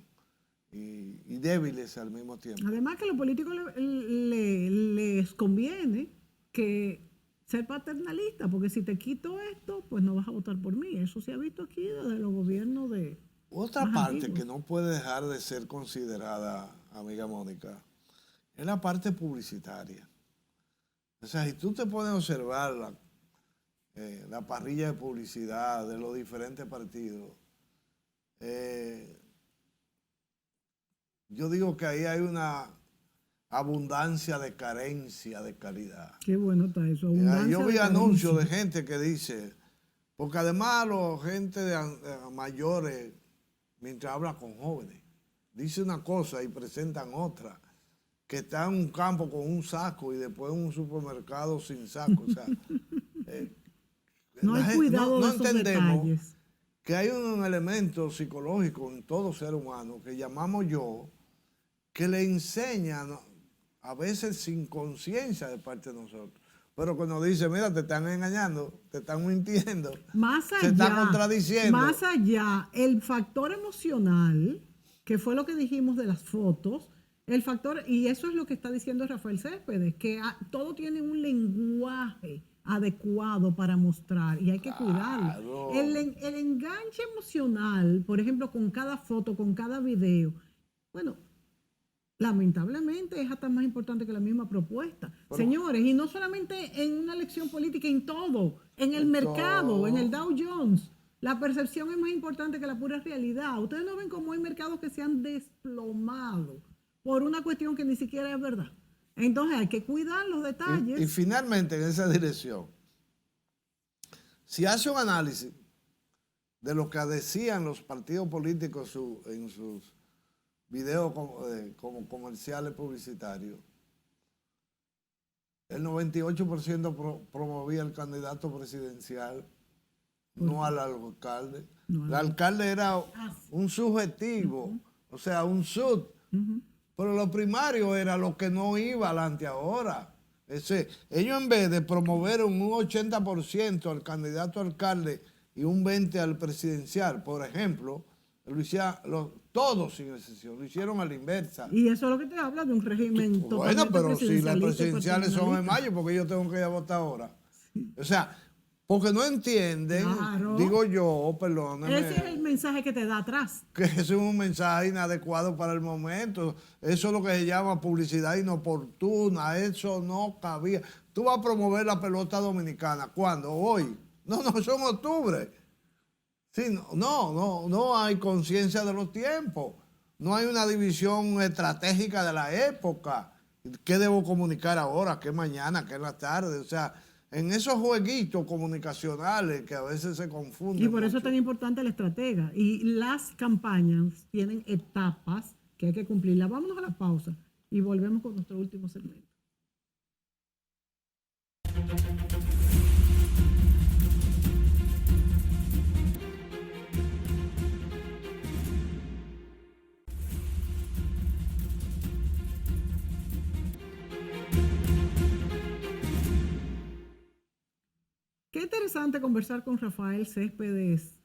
y débiles al mismo tiempo. Además que a los políticos les conviene que ser paternalista, porque si te quito esto, pues no vas a votar por mí. Eso se ha visto aquí desde los gobiernos de... Otra parte que no puede dejar de ser considerada, amiga Mónica, es la parte publicitaria. O sea, si tú te puedes observar la parrilla de publicidad de los diferentes partidos, yo digo que ahí hay una abundancia de carencia de calidad. Qué bueno está eso. Yo vi anuncios de gente que dice, porque además los gente mayores, mientras habla con jóvenes, dice una cosa y presentan otra, que está en un campo con un saco y después en un supermercado sin saco. O sea, no hay cuidado de esos detalles. Que hay un elemento psicológico en todo ser humano que llamamos yo, que le enseña, a veces sin conciencia de parte de nosotros, pero cuando dice, mira, te están engañando, te están mintiendo, se está contradiciendo. Más allá, el factor emocional, que fue lo que dijimos de las fotos, El factor, y eso es lo que está diciendo Rafael Céspedes, que todo tiene un lenguaje adecuado para mostrar y hay que cuidarlo. Claro. El enganche emocional, por ejemplo, con cada foto, con cada video, bueno, lamentablemente es hasta más importante que la misma propuesta. Señores, y no solamente en una elección política, en todo, en el mercado, en el Dow Jones. La percepción es más importante que la pura realidad. Ustedes no ven cómo hay mercados que se han desplomado por una cuestión que ni siquiera es verdad. Entonces hay que cuidar los detalles. Y finalmente, en esa dirección, si hace un análisis de lo que decían los partidos políticos en sus videos como comerciales publicitarios, el 98% promovía al candidato presidencial, no al alcalde. El alcalde era un subjetivo, o sea, un sub. Pero lo primario era lo que no iba adelante ahora. Ellos en vez de promover un 80% al candidato alcalde y un 20% al presidencial, por ejemplo, todos sin excepción, lo hicieron a la inversa. Y eso es lo que te habla de un régimen totalmente. Bueno, pero si las presidenciales son en personalista. mayo, porque yo tengo que ir a votar ahora. O sea, porque no entienden, Claro. digo yo, perdónenme. Ese es el mensaje que te da atrás. Que eso es un mensaje inadecuado para el momento. Eso es lo que se llama publicidad inoportuna. Eso no cabía. Tú vas a promover la pelota dominicana. ¿Cuándo? Hoy. No, eso en octubre. Sí, no hay conciencia de los tiempos. No hay una división estratégica de la época. ¿Qué debo comunicar ahora? ¿Qué mañana? ¿Qué en la tarde? O sea, en esos jueguitos comunicacionales que a veces se confunden. Y por eso mucho. es tan importante la estratega. Y las campañas tienen etapas que hay que cumplirlas. Vámonos a la pausa y volvemos con nuestro último segmento. Qué interesante conversar con Rafael Céspedes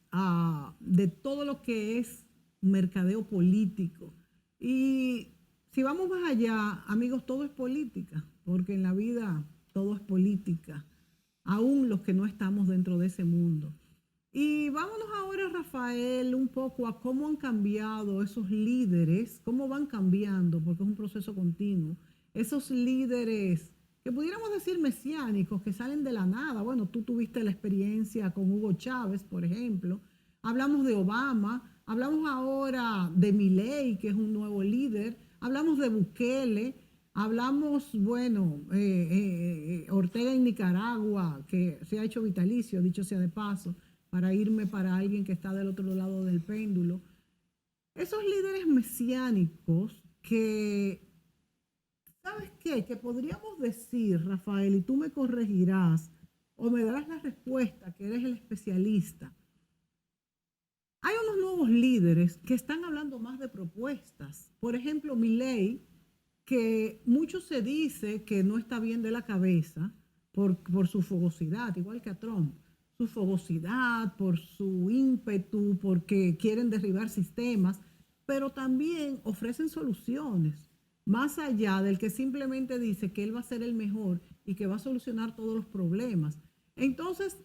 de todo lo que es mercadeo político. Y si vamos más allá, amigos, todo es política, porque en la vida todo es política, aún los que no estamos dentro de ese mundo. Y vámonos ahora, Rafael, un poco a cómo han cambiado esos líderes, cómo van cambiando, porque es un proceso continuo. Esos líderes que pudiéramos decir mesiánicos, que salen de la nada. Bueno, tú tuviste la experiencia con Hugo Chávez, por ejemplo. Hablamos de Obama, hablamos ahora de Milei, que es un nuevo líder. Hablamos de Bukele, hablamos, bueno, Ortega en Nicaragua, que se ha hecho vitalicio, dicho sea de paso, para irme para alguien que está del otro lado del péndulo. Esos líderes mesiánicos que, ¿sabes qué? Que podríamos decir, Rafael, y tú me corregirás o me darás la respuesta, que eres el especialista. Hay unos nuevos líderes que están hablando más de propuestas. Por ejemplo, Milei, que mucho se dice que no está bien de la cabeza por su fogosidad, igual que a Trump. Su fogosidad, por su ímpetu, porque quieren derribar sistemas, pero también ofrecen soluciones, más allá del que simplemente dice que él va a ser el mejor y que va a solucionar todos los problemas. Entonces,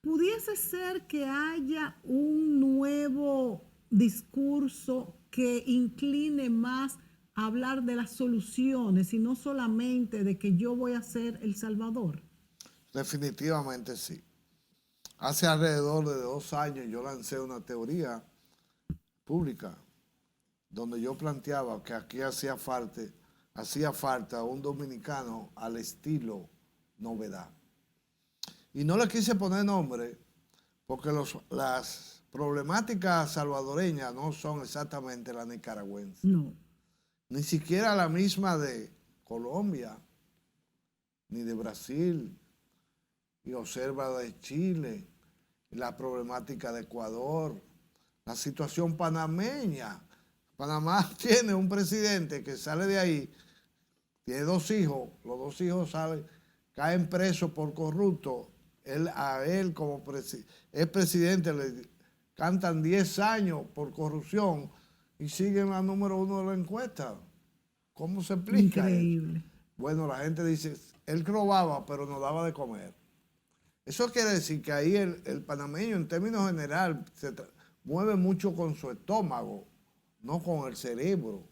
pudiese ser que haya un nuevo discurso que incline más a hablar de las soluciones y no solamente de que yo voy a ser el salvador. Definitivamente sí. Hace alrededor de 2 años yo lancé una teoría pública donde yo planteaba que aquí hacía falta un dominicano al estilo Novedad. Y no le quise poner nombre porque las problemáticas salvadoreñas no son exactamente las nicaragüenses. No. Ni siquiera la misma de Colombia, ni de Brasil, y observa de Chile, la problemática de Ecuador, la situación panameña. Panamá tiene un presidente que sale de ahí, tiene 2 hijos, los 2 hijos caen presos por corruptos. A él como es presidente le cantan 10 años por corrupción y siguen la número 1 de la encuesta. ¿Cómo se explica eso? Increíble. Bueno, la gente dice, él robaba, pero nos daba de comer. Eso quiere decir que ahí el panameño, en términos generales, mueve mucho con su estómago, no con el cerebro.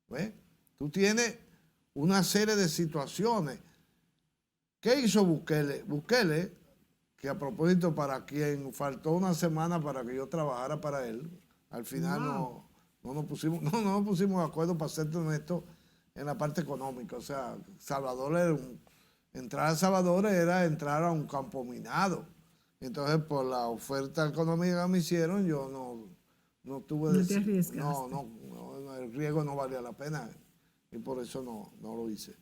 ¿Ves? Tú tienes una serie de situaciones. ¿Qué hizo Bukele? Bukele, que a propósito, para quien faltó una semana para que yo trabajara para él, al final no nos pusimos de acuerdo, para ser honesto, en la parte económica. O sea, entrar a Salvador era entrar a un campo minado. Entonces, por la oferta económica que me hicieron, yo no tuve... No te arriesgaste. No, el riesgo no valía la pena y por eso no lo hice.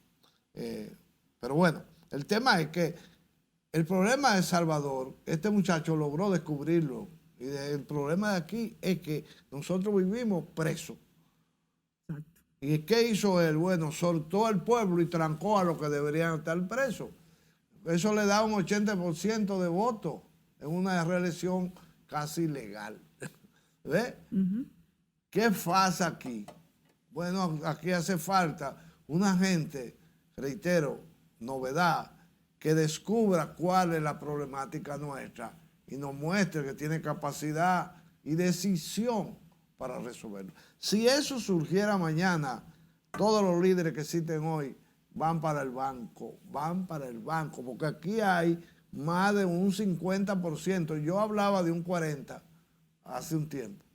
Pero bueno, el tema es que el problema de Salvador, este muchacho logró descubrirlo. Y el problema de aquí es que nosotros vivimos presos. Exacto. ¿Y qué hizo él? Bueno, soltó al pueblo y trancó a los que deberían estar presos. Eso le da un 80% de votos en una reelección casi ilegal. ¿Ves? ¿Qué pasa aquí? Bueno, aquí hace falta una gente, reitero, novedad, que descubra cuál es la problemática nuestra y nos muestre que tiene capacidad y decisión para resolverlo. Si eso surgiera mañana, todos los líderes que existen hoy van para el banco, porque aquí hay más de un 50%. Yo hablaba de un 40% hace un tiempo.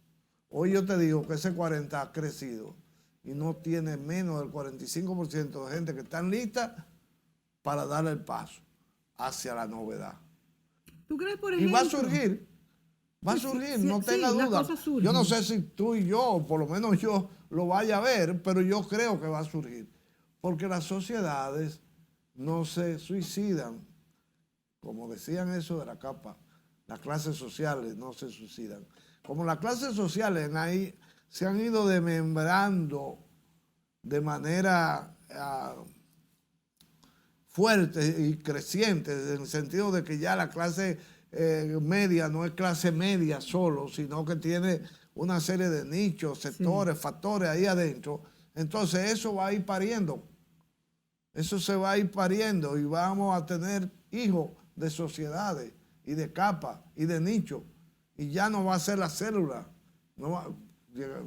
Hoy yo te digo que ese 40% ha crecido y no tiene menos del 45% de gente que están listas para dar el paso hacia la novedad. ¿Tú crees, por ejemplo? Y va a surgir, no tenga duda. Yo no sé si tú y yo, o por lo menos yo, lo vaya a ver, pero yo creo que va a surgir. Porque las sociedades no se suicidan, como decían eso de la capa, las clases sociales no se suicidan. Como las clases sociales ahí se han ido desmembrando de manera fuerte y creciente, en el sentido de que ya la clase media no es clase media solo, sino que tiene una serie de nichos, sectores, factores ahí adentro. Entonces eso va a ir pariendo. Eso se va a ir pariendo y vamos a tener hijos de sociedades y de capas y de nichos. Y ya no va a ser la célula.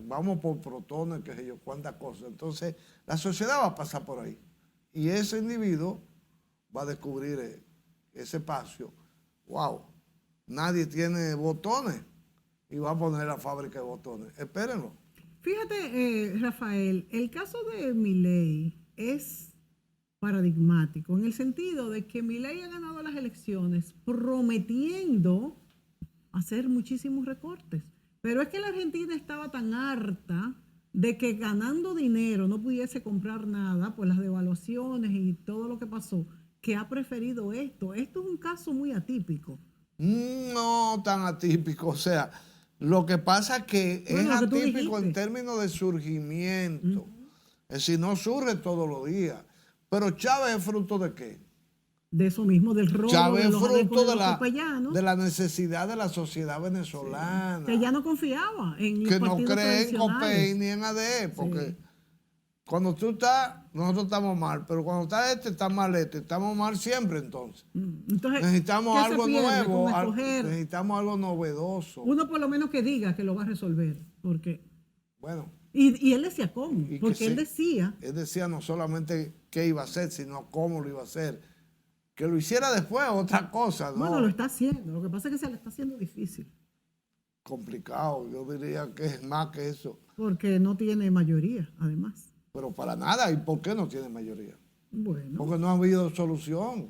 Vamos por protones, qué sé yo, cuántas cosas. Entonces la sociedad va a pasar por ahí. Y ese individuo va a descubrir ese espacio. ¡Wow! Nadie tiene botones y va a poner la fábrica de botones. Espérenlo. Fíjate, Rafael, el caso de Milei es paradigmático en el sentido de que Milei ha ganado las elecciones prometiendo hacer muchísimos recortes. Pero es que la Argentina estaba tan harta de que ganando dinero no pudiese comprar nada por las devaluaciones y todo lo que pasó, que ha preferido esto. Esto es un caso muy atípico. No tan atípico, o sea, lo que pasa es que es atípico en términos de surgimiento. Es decir, no surge todos los días. Pero Chávez es fruto de ¿qué? De eso mismo, del robo. Chávez es fruto de la necesidad de la sociedad venezolana. Sí. Que ya no confiaba en los que no partidos cree en tradicionales. COPEI ni en ADE, porque cuando tú estás, nosotros estamos mal, pero cuando está mal estamos mal siempre entonces. Entonces, necesitamos algo nuevo, necesitamos algo novedoso. Uno por lo menos que diga que lo va a resolver, porque... Bueno. Y él decía cómo, porque él decía... Él decía no solamente qué iba a hacer, sino cómo lo iba a hacer. Que lo hiciera después, otra cosa, ¿no? Bueno, lo está haciendo, lo que pasa es que se le está haciendo difícil. Complicado, yo diría que es más que eso. Porque no tiene mayoría, además. Pero para nada, ¿y por qué no tiene mayoría? Bueno. Porque no ha habido solución.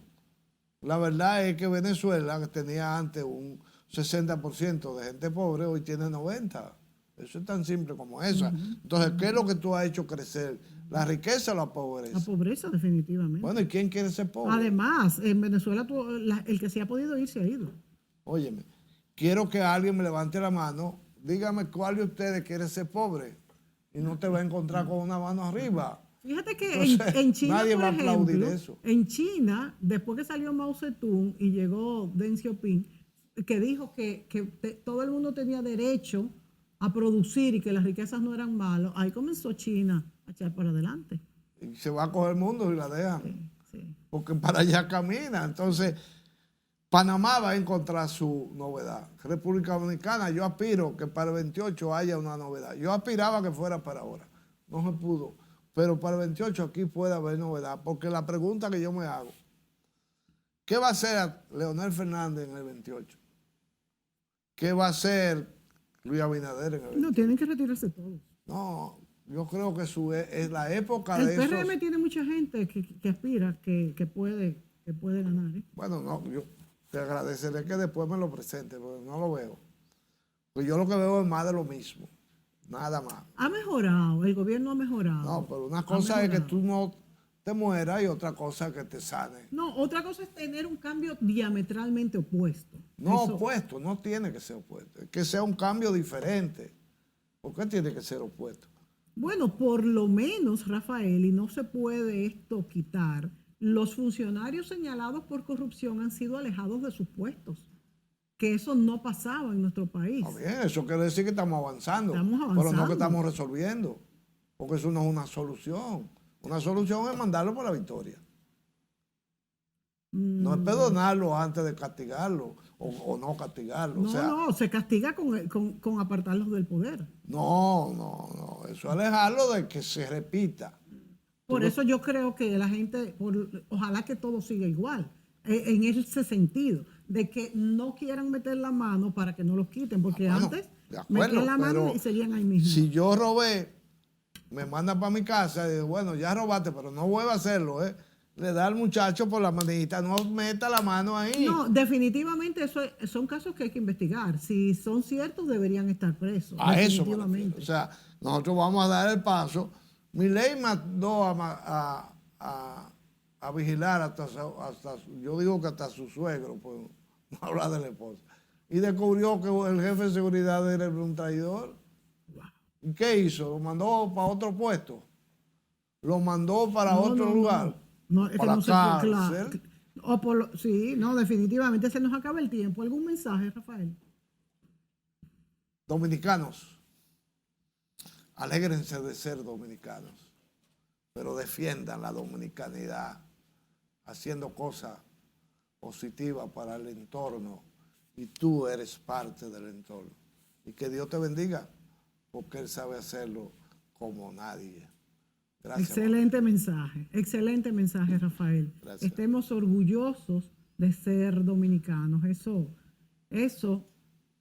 La verdad es que Venezuela, que tenía antes un 60% de gente pobre, hoy tiene 90%. Eso es tan simple como eso. Entonces, ¿qué es lo que tú has hecho crecer? ¿La riqueza o la pobreza? La pobreza, definitivamente. Bueno, ¿y quién quiere ser pobre? Además, en Venezuela, el que se ha podido ir, se ha ido. Óyeme, quiero que alguien me levante la mano, dígame cuál de ustedes quiere ser pobre y no te va a encontrar con una mano arriba. Fíjate que en China, nadie por va a aplaudir ejemplo, eso. En China, después que salió Mao Zedong y llegó Deng Xiaoping, que dijo que todo el mundo tenía derecho a producir y que las riquezas no eran malas, ahí comenzó China a echar para adelante. Y se va a coger el mundo y la dejan. Sí, sí. Porque para allá camina. Entonces, Panamá va a encontrar su novedad. República Dominicana, yo aspiro que para el 28 haya una novedad. Yo aspiraba que fuera para ahora. No se pudo. Pero para el 28 aquí puede haber novedad. Porque la pregunta que yo me hago, ¿qué va a hacer Leonel Fernández en el 28? ¿Qué va a hacer Luis Abinader en el 28? No, tienen que retirarse todos. No, yo creo que es la época El de esos. PRM tiene mucha gente que aspira, que puede ganar. Bueno, no, yo te agradeceré que después me lo presente, porque no lo veo. Porque yo lo que veo es más de lo mismo, nada más. Ha mejorado, el gobierno ha mejorado. No, pero una cosa es que tú no te mueras y otra cosa es que te sane. No, otra cosa es tener un cambio diametralmente opuesto. No Eso- opuesto, no tiene que ser opuesto. Es que sea un cambio diferente. ¿Por qué tiene que ser opuesto? Bueno, por lo menos, Rafael, y no se puede esto quitar, los funcionarios señalados por corrupción han sido alejados de sus puestos, que eso no pasaba en nuestro país. Está bien, eso quiere decir que estamos avanzando. Estamos Pero no avanzando. que estamos resolviendo. Porque eso no es una solución. Una solución es mandarlo por la victoria. No es perdonarlo antes de castigarlo o no castigarlo. No, o sea, no, se castiga con apartarlos del poder. no. Eso es alejarlo de que se repita. Por eso yo creo que la gente, ojalá que todo siga igual, en ese sentido, de que no quieran meter la mano para que no los quiten, porque Bueno, antes de acuerdo, metían la mano pero y seguían ahí mismo. Si yo robé, me manda para mi casa y digo, bueno, ya robaste, pero no vuelva a hacerlo, ¿eh? Le da al muchacho por la manita, no meta la mano ahí. No, definitivamente son casos que hay que investigar. Si son ciertos, deberían estar presos. A eso me definitivamente. refiero. O sea, nosotros vamos a dar el paso. Mi ley mandó a vigilar hasta, yo digo que hasta su suegro, pues no hablar de la esposa. Y descubrió que el jefe de seguridad era un traidor. ¿Y qué hizo? Lo mandó para otro puesto. Lo mandó para otro lugar. No, es que para no la se puede, cárcel. claro. Sí, no, definitivamente se nos acaba el tiempo. ¿Algún mensaje, Rafael? Dominicanos, alégrense de ser dominicanos, pero defiendan la dominicanidad haciendo cosas positivas para el entorno y tú eres parte del entorno. Y que Dios te bendiga porque Él sabe hacerlo como nadie. Gracias. Excelente mensaje, Rafael. Gracias. Estemos orgullosos de ser dominicanos. Eso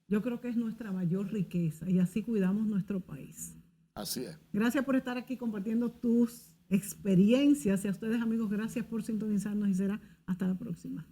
yo creo que es nuestra mayor riqueza y así cuidamos nuestro país. Así es. Gracias por estar aquí compartiendo tus experiencias y a ustedes, amigos, gracias por sintonizarnos y será hasta la próxima.